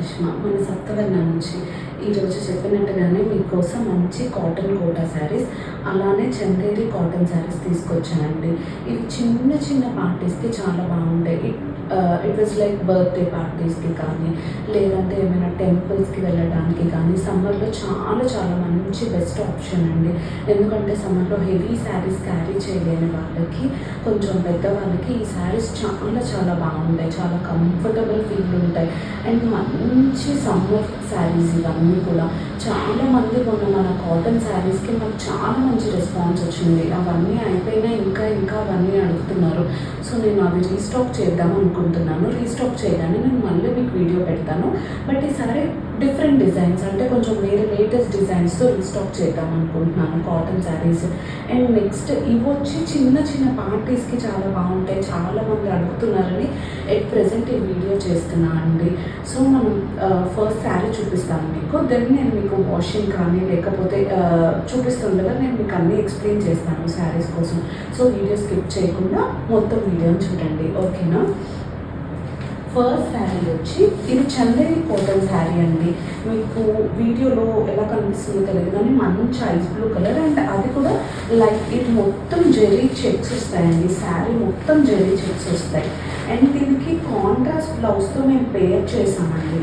కరిష్మా మన సప్తవర్ణ నుంచి ఈరోజు చెప్పినట్టుగానే మీకోసం మంచి కాటన్ కోటా శారీస్ అలానే చందేరి కాటన్ శారీస్ తీసుకొచ్చానండి. ఇవి చిన్న చిన్న పార్టీస్కి చాలా బాగుంటాయి. ఇట్ వాజ్ లైక్ బర్త్డే పార్టీస్కి కానీ లేదంటే ఏమైనా టెంపుల్స్కి వెళ్ళడానికి కానీ సమ్మర్లో చాలా చాలా మంచి బెస్ట్ ఆప్షన్ అండి. ఎందుకంటే సమ్మర్లో హెవీ శారీస్ క్యారీ చేయలేని వాళ్ళకి, కొంచెం పెద్దవాళ్ళకి ఈ శారీస్ చాలా చాలా బాగుంటాయి. చాలా కంఫర్టబుల్ ఫీల్ ఉంటాయి అండ్ మంచి సమ్మర్ శారీస్ ఇవన్నీ కూడా. చాలామంది మొన్న మన కాటన్ శారీస్కి మాకు చాలా మంచి రెస్పాన్స్ వచ్చింది. అవన్నీ అయిపోయినా ఇంకా ఇంకా అవన్నీ అడుగుతున్నారు. సో నేను అవి రీస్టాక్ చేద్దాం అనుకుంటున్నాను. రీస్టాక్ చేయగానే నేను మళ్ళీ మీకు వీడియో పెడతాను. బట్ ఈసారి డిఫరెంట్ డిజైన్స్ అంటే కొంచెం వేరే లేటెస్ట్ డిజైన్స్తో రీస్టాక్ చేద్దాం అనుకుంటున్నాను కాటన్ శారీస్. అండ్ నెక్స్ట్ ఇవి వచ్చి చిన్న చిన్న పార్టీస్కి చాలా బాగుంటాయి. చాలామంది అడుగుతున్నారని ఎట్ ప్రెజెంట్ ఈ వీడియో చేస్తున్నాను అండి. సో మనం ఫస్ట్ శారీ చూపిస్తాను మీకు, దెన్ నేను మీకు వాషింగ్ కానీ లేకపోతే చూపిస్తుండగా నేను మీకు అన్నీ ఎక్స్ప్లెయిన్ చేస్తాను శారీస్ కోసం. సో వీడియో స్కిప్ చేయకుండా మొత్తం వీడియోని చూడండి, ఓకేనా. ఫస్ట్ శారీ వచ్చి ఇది చందేరి కాటన్ శారీ అండి. మీకు వీడియోలో ఎలా కనిపిస్తుందో తెలియదు కానీ మంచి ఐస్ బ్లూ కలర్ అండ్ అది కూడా లైక్ ఇది మొత్తం జెరీ చెక్స్ వస్తాయండి. శారీ మొత్తం జెరీ చెక్స్ వస్తాయి అండ్ దీనికి కాంట్రాస్ట్ బ్లౌజ్తో మేము పేర్ చేసామండి.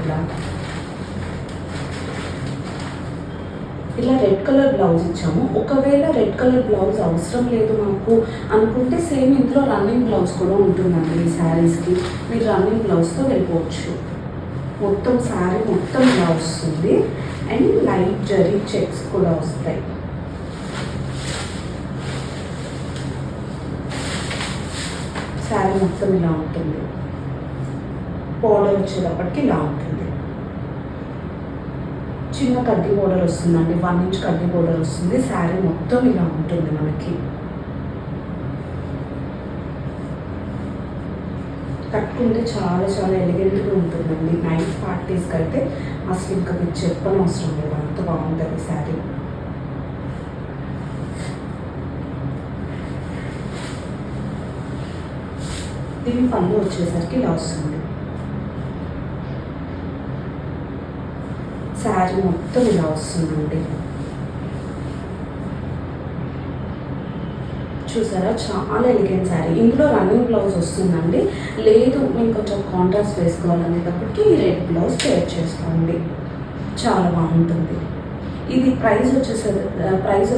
ఇలా రెడ్ కలర్ బ్లౌజ్ ఇచ్చాము. ఒకవేళ రెడ్ కలర్ బ్లౌజ్ అవసరం లేదు మాకు అనుకుంటే సేమ్ ఇందులో రన్నింగ్ బ్లౌజ్ కూడా ఉంటుందండి. ఈ శారీస్కి మీరు రన్నింగ్ బ్లౌజ్తో వెళ్ళిపోవచ్చు. మొత్తం శారీ మొత్తం ఇలా వస్తుంది అండ్ లైట్ జరీ చెక్స్ కూడా వస్తాయి. శారీ మొత్తం ఇలా ఉంటుంది. బోర్డర్ వచ్చేటప్పటికి ఇలా ఉంటుంది. చిన్న కడ్డీ బోర్డర్ వస్తుందండి, 1 ఇంచ్ కడ్డీ బోర్డర్ వస్తుంది. శారీ మొత్తం ఇలా ఉంటుంది మనకి. కట్టుకుంటే చాలా చాలా ఎలిగెంట్గా ఉంటుందండి. నైట్ పార్టీస్కి అయితే అసలు ఇంకా మీకు చెప్పనవసరం లేదు, అంత బాగుంటుంది శారీ. దీని పళ్ళు వచ్చేసరికి ఇలా వస్తుంది. శారీ మొత్తం ఇలా వస్తుందండి. చూసారా, చాలా ఎలిగెంట్ శారీ. ఇందులో రన్నింగ్ బ్లౌజ్ వస్తుందండి. లేదు మేము కొంచెం కాంట్రాస్ట్ వేసుకోవాలనేటప్పటికి ఈ రెడ్ బ్లౌజ్ పేర్ చేసుకోండి, చాలా బాగుంటుంది. ఇది ప్రైస్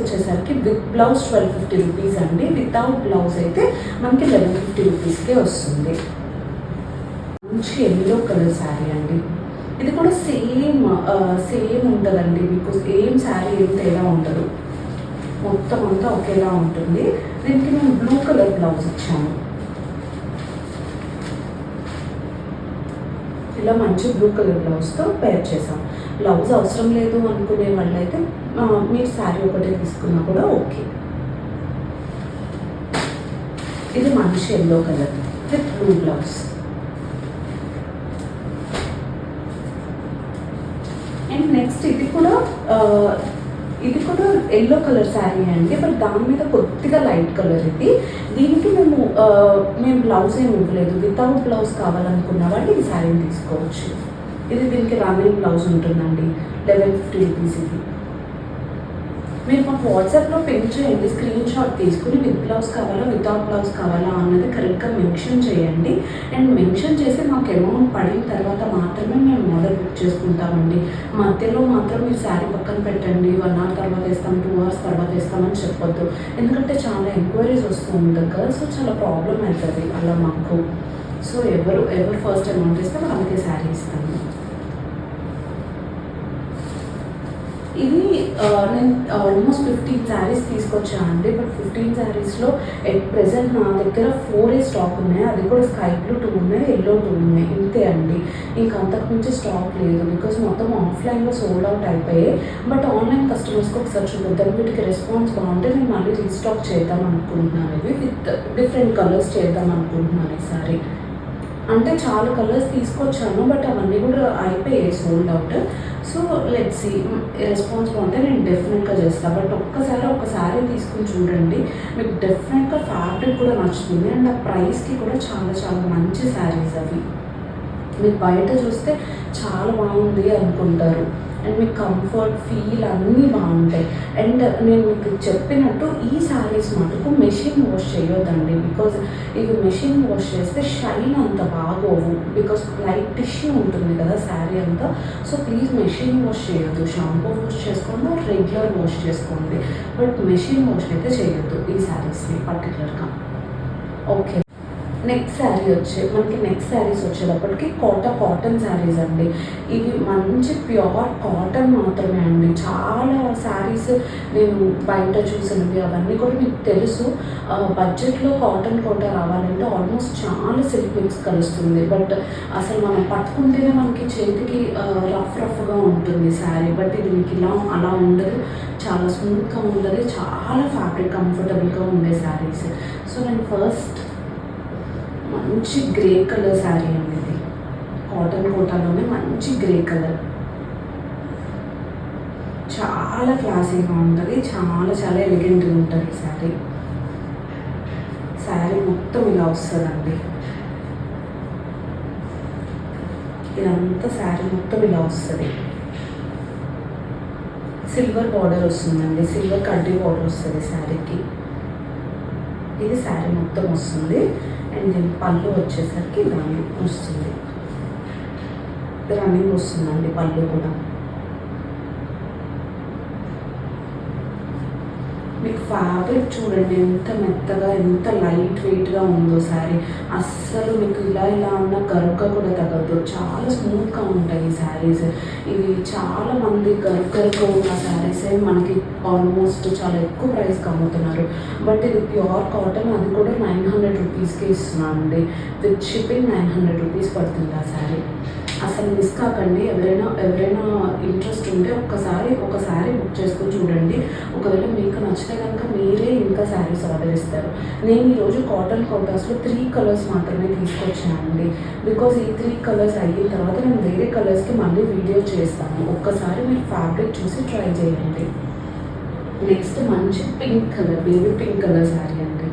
వచ్చేసరికి విత్ బ్లౌజ్ 1250 రూపీస్ అండి. వితౌట్ బ్లౌజ్ అయితే మనకి 1150 రూపీస్కే వస్తుంది. మంచి ఎల్లో కలర్ శారీ అండి. ఇది కూడా సేమ్ ఉంటుందండి. మీకు సేమ్ శారీ ఏం తేడా ఉండదు, మొత్తం అంతా ఒకేలా ఉంటుంది. దీనికి మేము బ్లూ కలర్ బ్లౌజ్ ఇచ్చాము. ఇలా మంచి బ్లూ కలర్ బ్లౌజ్తో పేర్ చేసాం. బ్లౌజ్ అవసరం లేదు అనుకునే వాళ్ళైతే మీరు శారీ ఒకటే తీసుకున్నా కూడా ఓకే. ఇది మంచి yellow colour with blue blouse. And next ఇది కూడా ఎల్లో కలర్ శారీ అండి. బట్ దాని మీద కొద్దిగా లైట్ కలర్ ఇది. దీనికి మేము బ్లౌజ్ ఏమి ఇవ్వలేదు. వితౌట్ బ్లౌజ్ కావాలనుకున్న వాళ్ళు ఈ శారీని తీసుకోవచ్చు. ఇది దీనికి రన్నింగ్ బ్లౌజ్ ఉంటుందండి. 1150 రూపీస్ ఇది. మీరు మాకు వాట్సాప్లో పిన్ చేయండి, స్క్రీన్ షాట్ తీసుకుని విత్ బ్లౌజ్ కావాలా వితౌట్ బ్లౌజ్ కావాలా అన్నది కరెక్ట్గా మెన్షన్ చేయండి. అండ్ మెన్షన్ చేసి మాకు అమౌంట్ పడిన తర్వాత మాత్రమే మేము ఆర్డర్ బుక్ చేసుకుంటామండి. మధ్యలో మాత్రం మీరు శారీ పక్కన పెట్టండి, 1 అవర్ తర్వాత వేస్తాం, 2 అవర్స్ తర్వాత వేస్తామని చెప్పొద్దు. ఎందుకంటే చాలా ఎంక్వైరీస్ వస్తూ ఉంటుంది కదా, సో చాలా ప్రాబ్లం అవుతుంది అలా మాకు. సో ఎవరు ఫస్ట్ అమౌంట్ ఇస్తే వాళ్ళకి శారీ ఇస్తాము. ఇది నేను ఆల్మోస్ట్ 15 శారీస్ తీసుకొచ్చాను అండి. బట్ 15 శారీస్లో ఎట్ ప్రెజెంట్ నా దగ్గర 4 స్టాక్ ఉన్నాయి. అది కూడా స్కై బ్లూ 2 ఉన్నాయి, ఎల్లో 2 ఉన్నాయి, ఇంతే అండి. ఇంకా అంతకుమించి స్టాక్ లేదు. బికాస్ మొత్తం ఆఫ్లైన్లో సోల్డ్ అవుట్ అయిపోయాయి. బట్ ఆన్లైన్ కస్టమర్స్కి ఒకసారి చూద్దాం, వీటికి రెస్పాన్స్ బాగుంటే నేను మళ్ళీ రీస్టాక్ చేద్దాం అనుకుంటున్నాను. ఇవి విత్ డిఫరెంట్ కలర్స్ చేద్దాం అనుకుంటున్నాను ఈసారి. అంటే చాలా కలర్స్ తీసుకొచ్చాను బట్ అవన్నీ కూడా అయిపోయాయి sold out. So let's see, response బాగుంటే నేను డెఫినెట్గా చేస్తాను. బట్ ఒకసారి తీసుకుని చూడండి, మీకు డెఫినెట్గా ఫ్యాబ్రిక్ కూడా నచ్చుతుంది అండ్ ఆ ప్రైస్కి కూడా చాలా చాలా మంచి శారీస్ అవి. మీకు బయట చూస్తే చాలా బాగుంది అనుకుంటారు, అండ్ మీకు కంఫర్ట్ ఫీల్ అన్నీ బాగుంటాయి. అండ్ నేను మీకు చెప్పినట్టు ఈ శారీస్ మటుకు మెషిన్ వాష్ చేయొద్దండి, బికాజ్ ఇవి మెషిన్ వాష్ చేస్తే షైన్ అంత బాగోవు, బికాజ్ లైట్ టిష్యూ ఉంటుంది కదా శారీ అంతా. సో ప్లీజ్ మెషిన్ వాష్ చేయొద్దు, షాంపూ వాష్ చేసుకోండి, రెగ్యులర్ వాష్ చేసుకోండి, బట్ మెషిన్ వాష్ అయితే చేయొద్దు ఈ శారీస్ని పర్టికులర్గా. ఓకే, నెక్స్ట్ శారీస్ వచ్చేటప్పటికి కాటన్ శారీస్ అండి. ఇవి మంచి ప్యూర్ కాటన్ మాత్రమే అండి. చాలా శారీస్ నేను బయట చూసినవి అవన్నీ కూడా మీకు తెలుసు. బడ్జెట్లో కాటన్ కోట రావాలంటే ఆల్మోస్ట్ చాలా సిల్క్ మిక్స్ కలుస్తుంది, బట్ అసలు మనం పట్టుకుంటేనే మనకి చేతికి రఫ్గా ఉంటుంది శారీ. బట్ ఇది మీకు అలా ఉండదు, చాలా స్మూత్గా ఉంటుంది, చాలా ఫ్యాబ్రిక్ కంఫర్టబుల్గా ఉండే శారీస్. సో నేను ఫస్ట్ మంచి గ్రే కలర్ శారీ అండి, ఇది కాటన్ కోటాలోనే మంచి గ్రే కలర్, చాలా క్లాసీగా ఉంటుంది, చాలా ఎలిగెంట్గా ఉంటుంది ఈ శారీ మొత్తం ఇలా వస్తుందండి. ఇదంతా శారీ మొత్తం ఇలా వస్తుంది. సిల్వర్ బార్డర్ వస్తుందండి, సిల్వర్ కడ్డీ బార్డర్ వస్తుంది శారీకి. ఇది శారీ మొత్తం వస్తుంది. అండ్ దీని పళ్ళు వచ్చేసరికి రన్నింగ్ వస్తుందండి పళ్ళు కూడా. మీకు ఫ్యాబ్రిక్ చూడండి ఎంత మెత్తగా, ఎంత లైట్ వెయిట్గా ఉందో శారీ. అస్సలు మీకు ఇలా ఉన్న గరుగ్గా కూడా తగ్గదు, చాలా స్మూత్గా ఉంటాయి ఈ శారీస్. ఇవి చాలా మంది గరుగ్గా ఉన్న శారీసే మనకి ఆల్మోస్ట్ చాలా ఎక్కువ ప్రైస్కి అమ్ముతున్నారు, బట్ ఇది ప్యూర్ కాటన్, అది కూడా 900 రూపీస్కి ఇస్తున్నాను అండి. విత్ షిప్పింగ్ 900 రూపీస్ పడుతుంది ఆ శారీ. అసలు మిస్ కాకండి. ఎవరైనా ఇంట్రెస్ట్ ఉంటే ఒకసారి బుక్ చేసుకొని చూడండి. ఒకవేళ మీకు నచ్చితే కనుక మీరే ఇంకా శారీస్ ఆర్డర్ ఇస్తారు. నేను ఈరోజు కాటన్ కోటాస్లో 3 కలర్స్ మాత్రమే తీసుకొచ్చానండి, బికాజ్ ఈ 3 కలర్స్ అయిన తర్వాత నేను వేరే కలర్స్కి మళ్ళీ వీడియో చేస్తాను. ఒక్కసారి మీరు ఫ్యాబ్రిక్ చూసి ట్రై చేయండి. నెక్స్ట్ మంచి pink colour, baby pink colour sari అండి.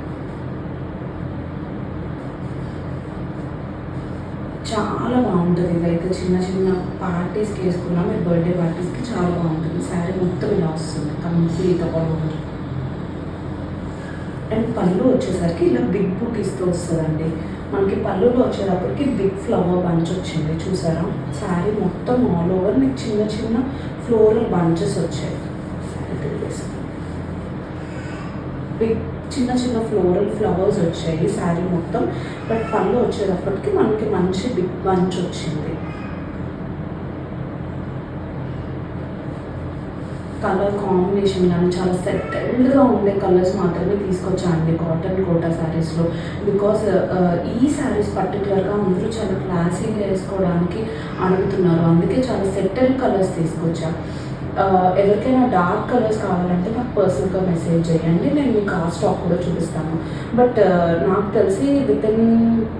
చాలా బాగుంటుంది. ఇదైతే చిన్న పార్టీస్కి వేసుకున్నా, మీరు బర్త్డే పార్టీస్కి చాలా బాగుంటుంది. శారీ మొత్తం ఇలా వస్తుంది కంప్లీట్ ఆల్ ఓవర్. అండ్ పళ్ళు వచ్చేసరికి ఇలా బిగ్ బుటీస్తో వస్తుందండి. మనకి పళ్ళులో వచ్చేటప్పటికి బిగ్ ఫ్లవర్ బంచ్ వచ్చింది, చూసారా? శారీ మొత్తం ఆల్ ఓవర్ మీకు చిన్న ఫ్లోరల్ బంచెస్ వచ్చాయి. బిగ్ చిన్న ఫ్లోరల్ ఫ్లవర్స్ వచ్చాయి శారీ మొత్తం. బట్ పళ్ళు వచ్చేటప్పటికి మనకి మంచి బిగ్ బంచ్ వచ్చింది. కలర్ కాంబినేషన్ కానీ చాలా సెటిల్డ్గా ఉండే కలర్స్ మాత్రమే తీసుకొచ్చానండి కాటన్ కోటా శారీస్లో. బికాస్ ఈ శారీస్ పర్టికులర్గా అందరూ చాలా క్లాసీగా వేసుకోవడానికి అడుగుతున్నారు, అందుకే చాలా సెటిల్డ్ కలర్స్ తీసుకొచ్చా. ఎవరికైనా డార్క్ కలర్స్ కావాలంటే నాకు పర్సనల్గా మెసేజ్ చేయండి, నేను మీకు ఆ స్టాక్ కూడా చూపిస్తాను. బట్ నాకు తెలిసి వితిన్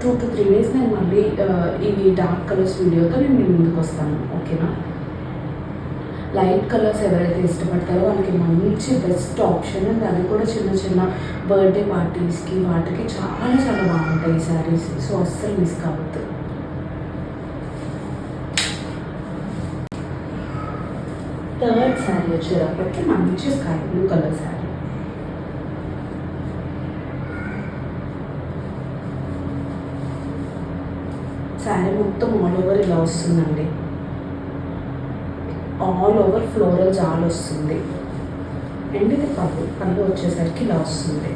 2 to 3 days నేను మళ్ళీ ఇవి డార్క్ కలర్స్ వీడియోతో నేను మీ ముందుకు వస్తాను, ఓకేనా? లైట్ కలర్స్ ఎవరైతే ఇష్టపడతారో వాళ్ళకి మంచి బెస్ట్ ఆప్షన్. అండ్ అది కూడా చిన్న బర్త్డే పార్టీస్కి వాటికి చాలా బాగుంటాయి ఈ శారీస్. సో అస్సలు మిస్ కావద్దు. థర్డ్ శారీ వచ్చేటప్పటికి మంచి sky blue colour sari. Sari మొత్తం ఆల్ ఓవర్ ఇలా వస్తుందండి, ఆల్ ఓవర్ ఫ్లోరల్ జాల్ వస్తుంది. అండ్ ఇది పళ్ళు వచ్చేసరికి ఇలా వస్తుంది.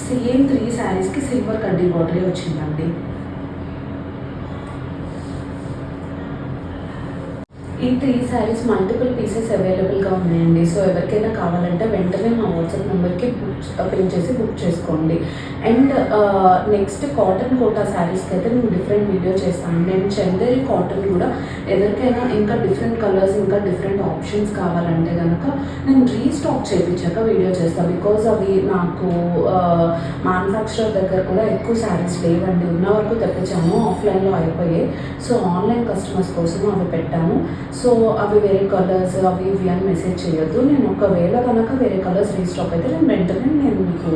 సేమ్ 3 శారీస్కి సిల్వర్ కడ్డీ బార్డరే వచ్చిందండి. ఈ 3 శారీస్ మల్టిపుల్ పీసెస్ అవైలబుల్గా ఉన్నాయండి. సో ఎవరికైనా కావాలంటే వెంటనే మా వాట్సాప్ నెంబర్కి పిన్ చేసి బుక్ చేసుకోండి. అండ్ నెక్స్ట్ కాటన్ కోటా శారీస్కి అయితే నేను డిఫరెంట్ వీడియో చేస్తాను. నేను చందేరి కాటన్ కూడా ఎవరికైనా ఇంకా డిఫరెంట్ కలర్స్, ఇంకా డిఫరెంట్ ఆప్షన్స్ కావాలంటే కనుక నేను రీస్టాక్ చేయించాక వీడియో చేస్తాను. బికాజ్ అవి నాకు మ్యానుఫ్యాక్చరర్ దగ్గర కూడా ఎక్కువ శారీస్ లేవండి, ఉన్న వరకు తెప్పించాము, ఆఫ్లైన్లో అయిపోయాయి. సో ఆన్లైన్ కస్టమర్స్ కోసం అవి పెట్టాను. సో అవి వేరే కలర్స్ అవి ఇవి అని మెసేజ్ చేయొద్దు. నేను ఒకవేళ కనుక వేరే కలర్స్ రీస్టాక్ అయితే నేను వెంటనే మీకు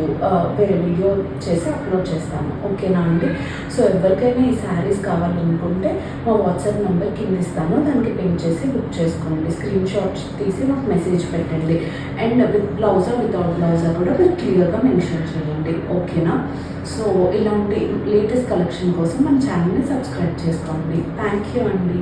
వేరే వీడియో చేసి అప్లోడ్ చేస్తాను. ఓకేనా అండి? సో ఎవరికైనా ఈ శారీస్ కావాలనుకుంటే మా వాట్సాప్ నెంబర్ కింద ఇస్తాను, దానికి పిన్ చేసి బుక్ చేసుకోండి. స్క్రీన్ షాట్స్ తీసి నాకు మెసేజ్ పెట్టండి. అండ్ విత్ బ్లౌజా వితౌట్ బ్లౌజా కూడా మీరు క్లియర్గా మెన్షన్ చేయండి. ఓకేనా? సో ఇలాంటి లేటెస్ట్ కలెక్షన్ కోసం మన ఛానల్ని సబ్స్క్రైబ్ చేసుకోండి. థ్యాంక్ యూ అండి.